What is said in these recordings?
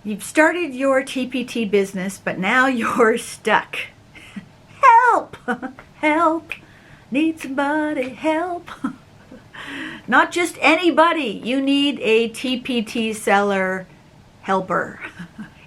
You've started your TPT business, but now you're stuck. Help! Help! Need somebody help. Not just anybody. You need a TPT seller helper.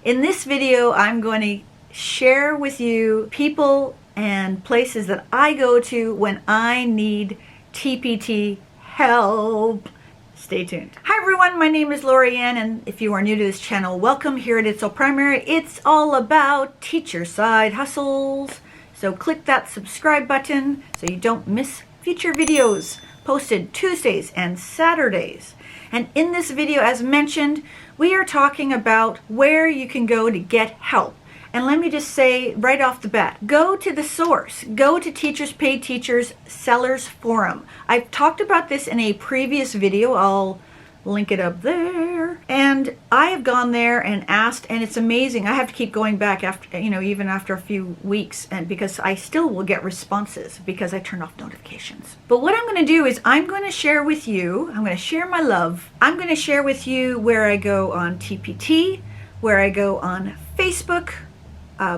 In this video, I'm going to share with you people and places that I go to when I need TPT help. Stay tuned. Hi everyone, my name is Lorianne, and if you are new to this channel, welcome. Here at It's So Primary, it's all about teacher side hustles. So click that subscribe button so you don't miss future videos posted Tuesdays and Saturdays. And in this video, as mentioned, we are talking about where you can go to get help. And let me just say right off the bat, go to the source. Go to Teachers Pay Teachers Sellers Forum. I've talked about this in a previous video. I'll link it up there. And I have gone there and asked, and it's amazing. I have to keep going back after, even after a few weeks, and because I still will get responses because I turn off notifications. But what I'm going to do is I'm going to share with you, I'm going to share my love. I'm going to share with you where I go on TPT, where I go on Facebook,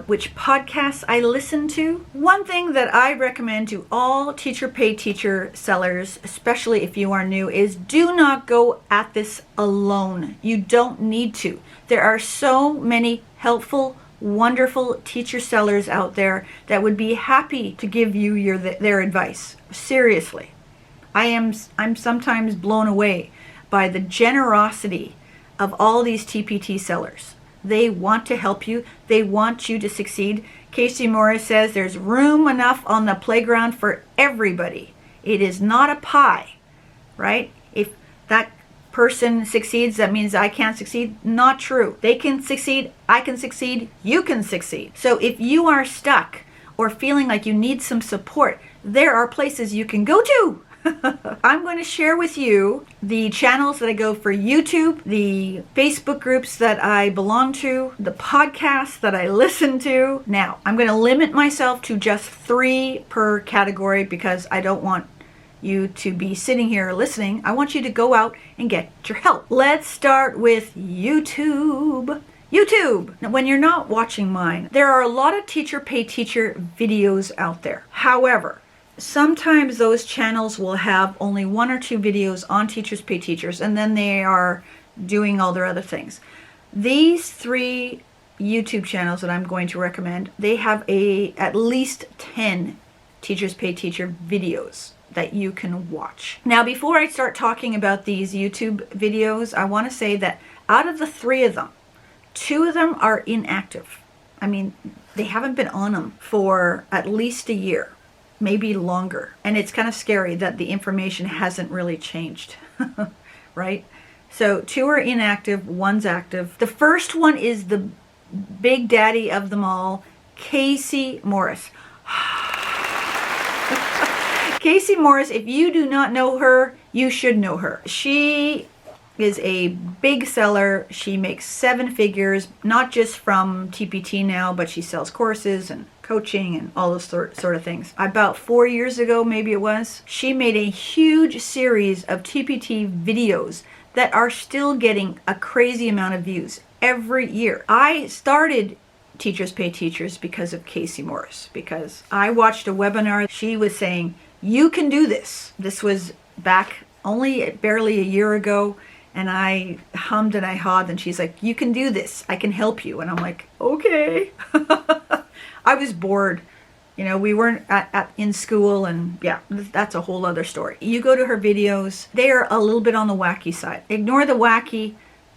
which podcasts I listen to. One thing that I recommend to all teacher pay teacher sellers, especially if you are new, is do not go at this alone. You don't need to. There are so many helpful, wonderful teacher sellers out there that would be happy to give you their advice. Seriously. I'm sometimes blown away by the generosity of all these TPT sellers. They want to help you. They want you to succeed. Christy Morris says there's room enough on the playground for everybody. It is not a pie, right? If that person succeeds, that means I can't succeed. Not true. They can succeed. I can succeed. You can succeed. So if you are stuck or feeling like you need some support, there are places you can go to. I'm going to share with you the channels that I go for YouTube, the Facebook groups that I belong to, the podcasts that I listen to. Now, I'm going to limit myself to just 3 per category because I don't want you to be sitting here listening. I want you to go out and get your help. Let's start with YouTube. YouTube. Now, when you're not watching mine, there are a lot of teacher pay teacher videos out there. However, sometimes those channels will have only 1 or 2 videos on Teachers Pay Teachers, and then they are doing all their other things. These 3 YouTube channels that I'm going to recommend, they have at least 10 Teachers Pay Teacher videos that you can watch. Now, before I start talking about these YouTube videos, I want to say that out of the 3 of them, 2 of them are inactive. I mean, they haven't been on them for at least a year. Maybe longer. And it's kind of scary that the information hasn't really changed, right? So 2 are inactive, 1's active. The first one is the big daddy of them all, Christy Morris. Christy Morris, if you do not know her, you should know her. She is a big seller. She makes 7 figures, not just from TPT now, but she sells courses and coaching and all those sort of things. About 4 years ago, maybe it was, she made a huge series of TPT videos that are still getting a crazy amount of views every year. I started Teachers Pay Teachers because of Christy Morris, because I watched a webinar. She was saying, you can do this. This was back only barely a year ago. And I hummed and I hawed, and she's like, you can do this. I can help you. And I'm like, okay. I was bored. We weren't in school, and yeah, that's a whole other story. You go to her videos, they are a little bit on the wacky side. Ignore the wacky,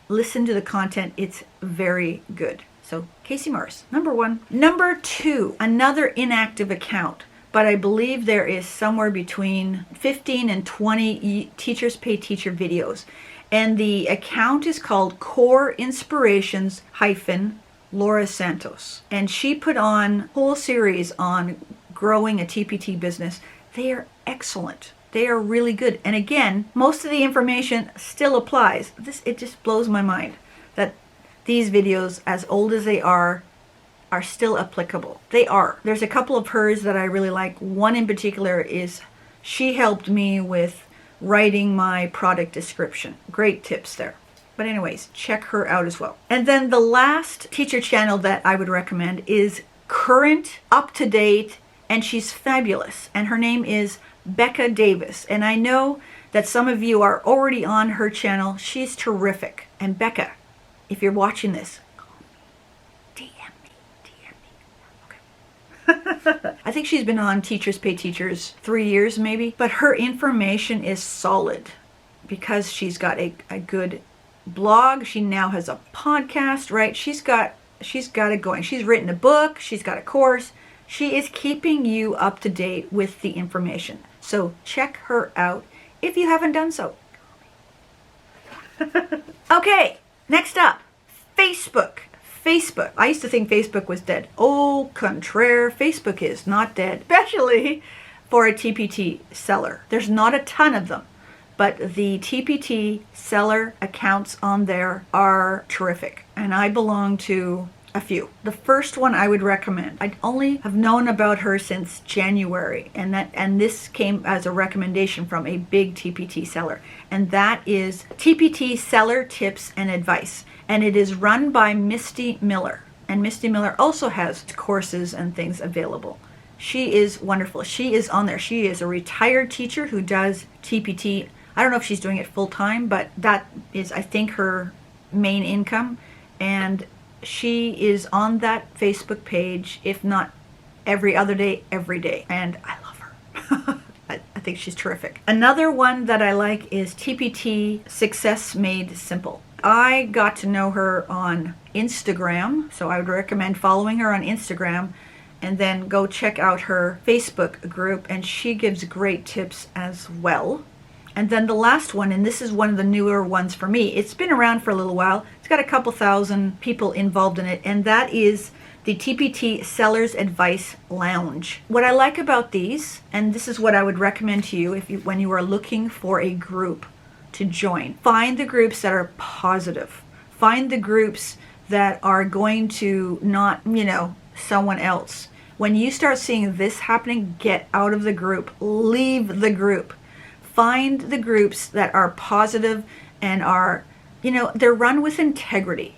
listen to the content. It's very good. So, Christy Morris, number 1. Number 2, another inactive account. But I believe there is somewhere between 15 and 20 Teachers Pay Teacher videos. And the account is called Core Inspirations Laura Santos. And she put on a whole series on growing a TPT business. They are excellent. They are really good. And again, most of the information still applies. It just blows my mind that these videos, as old as they are still applicable. They are. There's a couple of hers that I really like. One in particular is she helped me with writing my product description. Great tips there. But anyways, check her out as well. And then the last teacher channel that I would recommend is current, up to date, and she's fabulous. And her name is Becca Davis. And I know that some of you are already on her channel. She's terrific. And Becca, if you're watching this, DM me. Okay. I think she's been on Teachers Pay Teachers 3 years maybe, but her information is solid because she's got a good blog. She now has a podcast, right? She's got it going. She's written a book. She's got a course. She is keeping you up to date with the information. So check her out if you haven't done so. Okay, next up, Facebook. Facebook. I used to think Facebook was dead. Au contraire, Facebook is not dead, especially for a TPT seller. There's not a ton of them, but the TPT seller accounts on there are terrific. And I belong to a few. The first one I would recommend. I only have known about her since January, and this came as a recommendation from a big TPT seller, and that is TPT Seller Tips and Advice. And it is run by Misty Miller. And Misty Miller also has courses and things available. She is wonderful. She is on there. She is a retired teacher who does TPT. I don't know if she's doing it full time, but that is, I think, her main income. And she is on that Facebook page, if not every other day, every day. And I love her. I think she's terrific. Another one that I like is TPT Success Made Simple. I got to know her on Instagram, so I would recommend following her on Instagram and then go check out her Facebook group, and she gives great tips as well. And then the last one, and this is one of the newer ones for me, it's been around for a little while, it's got a couple thousand people involved in it, and that is the TPT Sellers Advice Lounge. What I like about these, and this is what I would recommend to you when you are looking for a group to join, find the groups that are positive. Find the groups that are going to not, someone else. When you start seeing this happening, get out of the group, leave the group. Find the groups that are positive and are, they're run with integrity.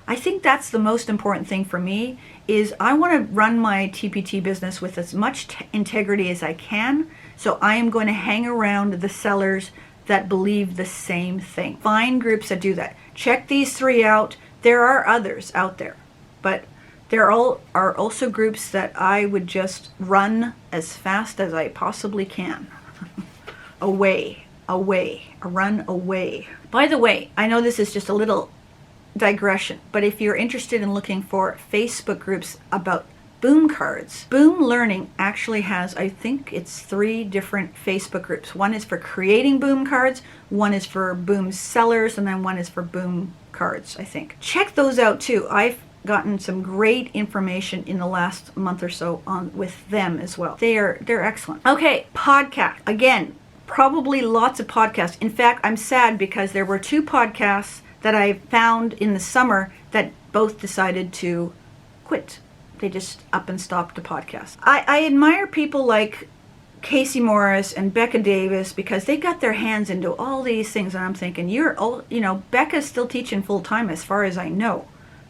I think that's the most important thing for me is I want to run my TPT business with as much integrity as I can. So I am going to hang around the sellers that believe the same thing. Find groups that do that. Check these 3 out. There are others out there, but there are also groups that I would just run as fast as I possibly can. Run away. By the way, I know this is just a little digression, but if you're interested in looking for Facebook groups about Boom cards, Boom Learning actually has, I think it's 3 different Facebook groups. One is for creating Boom cards, one is for Boom sellers, and then one is for Boom cards, I think. Check those out too. I've gotten some great information in the last month or so with them as well. They're excellent. Okay, podcast. Again, probably lots of podcasts. In fact, I'm sad because there were 2 podcasts that I found in the summer that both decided to quit. They just up and stopped the podcast. I admire people like Christy Morris and Becca Davis because they got their hands into all these things, and I'm thinking, Becca's still teaching full time as far as I know.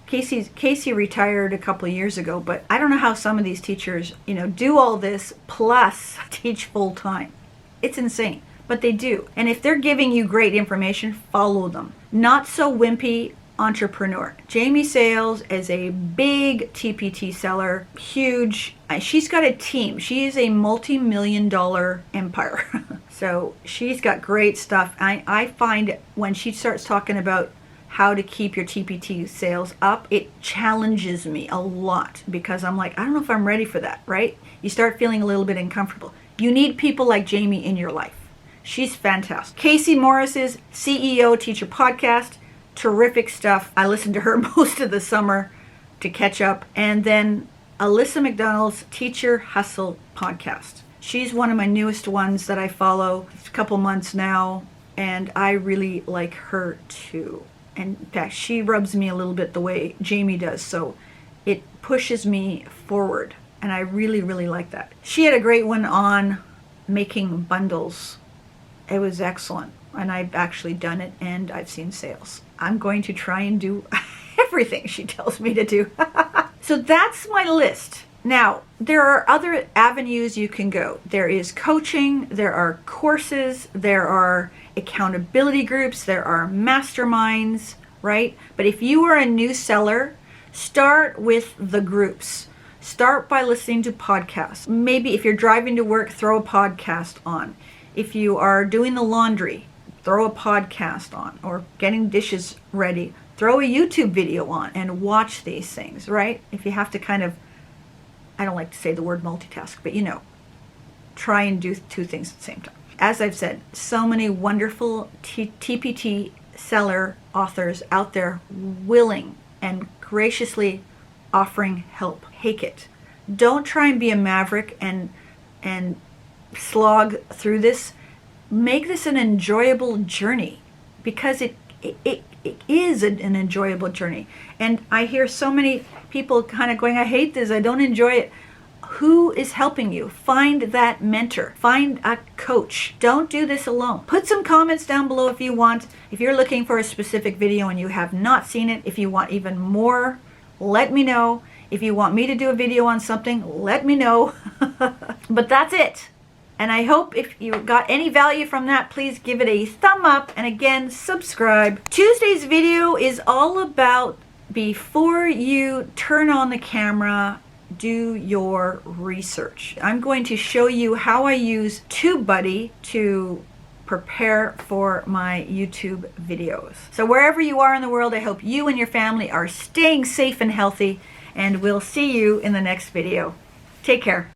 Casey retired a couple of years ago, but I don't know how some of these teachers, do all this plus teach full time. It's insane, but they do. And if they're giving you great information, follow them. Not So Wimpy Entrepreneur. Jamie Sales is a big TPT seller, huge. She's got a team. She is a multi-million-dollar empire. So she's got great stuff. I find when she starts talking about how to keep your TPT sales up, it challenges me a lot because I'm like, I don't know if I'm ready for that, right? You start feeling a little bit uncomfortable. You need people like Jamie in your life. She's fantastic. Christy Morris's CEO Teacher Podcast, terrific stuff. I listened to her most of the summer to catch up. And then Alyssa McDonald's Teacher Hustle Podcast. She's one of my newest ones that I follow. It's a couple months now, and I really like her too. And in fact, she rubs me a little bit the way Jamie does, so it pushes me forward. And I really, really like that. She had a great one on making bundles. It was excellent. And I've actually done it, and I've seen sales. I'm going to try and do everything she tells me to do. So that's my list. Now, there are other avenues you can go. There is coaching, there are courses, there are accountability groups, there are masterminds, right? But if you are a new seller, start with the groups. Start by listening to podcasts. Maybe if you're driving to work, throw a podcast on. If you are doing the laundry, throw a podcast on. Or getting dishes ready, throw a YouTube video on and watch these things, right? If you have to kind of, I don't like to say the word multitask, but try and do two things at the same time. As I've said, so many wonderful TPT seller authors out there willing and graciously offering help. Take it. Don't try and be a maverick and slog through this. Make this an enjoyable journey, because it is an enjoyable journey. And I hear so many people kind of going, I hate this, I don't enjoy it. Who is helping you? Find that mentor. Find a coach. Don't do this alone. Put some comments down below if you want. If you're looking for a specific video and you have not seen it, if you want even more, let me know. If you want me to do a video on something, let me know. But that's it. And I hope if you got any value from that, please give it a thumb up. And again, subscribe. Tuesday's video is all about, before you turn on the camera, do your research. I'm going to show you how I use TubeBuddy to prepare for my YouTube videos. So wherever you are in the world, I hope you and your family are staying safe and healthy, and we'll see you in the next video. Take care.